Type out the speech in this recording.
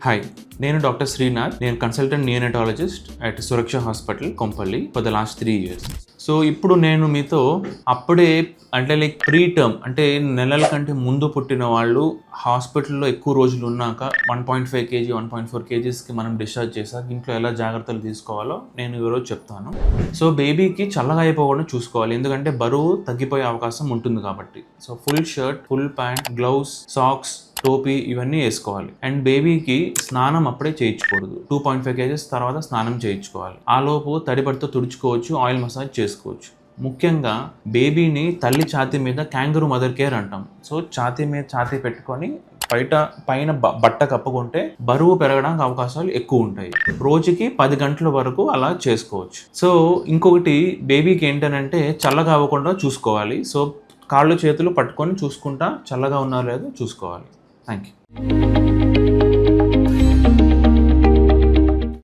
Hi, నేను doctor Srinath. నేను consultant neonatologist at Suraksha hospital Kompally for the last 3 years. So ఇప్పుడు నేను మీతో అప్పుడే అంటే లైక్ ప్రీ టర్మ్ అంటే నెలల కంటే ముందు పుట్టిన వాళ్ళు హాస్పిటల్లో ఎక్కువ రోజులు ఉన్నాక 1.5 kg 1.4 kgsకి మనం డిశ్చార్జ్ చేశాక ఇంట్లో ఎలా జాగ్రత్తలు తీసుకోవాలో నేను ఈరోజు చెప్తాను. సో బేబీకి చల్లగా అయిపోకుండా చూసుకోవాలి, ఎందుకంటే బరువు తగ్గిపోయే అవకాశం ఉంటుంది కాబట్టి. So full shirt, full pant, gloves, socks, టోపీ ఇవన్నీ వేసుకోవాలి. అండ్ బేబీకి స్నానం అప్పుడే చేయించకూడదు. 2.5 kgs తర్వాత స్నానం చేయించుకోవాలి. ఆ లోపు తడిబడితో తుడుచుకోవచ్చు, ఆయిల్ మసాజ్ చేసుకోవచ్చు. ముఖ్యంగా బేబీని తల్లి ఛాతీ మీద క్యాంగరూ మదర్ కేర్ అంటాం. సో ఛాతీ మీద ఛాతీ పెట్టుకొని పైన బట్ట కప్పుకుంటే బరువు పెరగడానికి అవకాశాలు ఎక్కువ ఉంటాయి. రోజుకి 10 గంటల వరకు అలా చేసుకోవచ్చు. సో ఇంకొకటి, బేబీకి ఏంటనంటే చల్లగా అవ్వకుండా చూసుకోవాలి. సో కాళ్ళు చేతులు పట్టుకొని చూసుకుంటా చల్లగా ఉన్నారో లేదో చూసుకోవాలి. Thank you.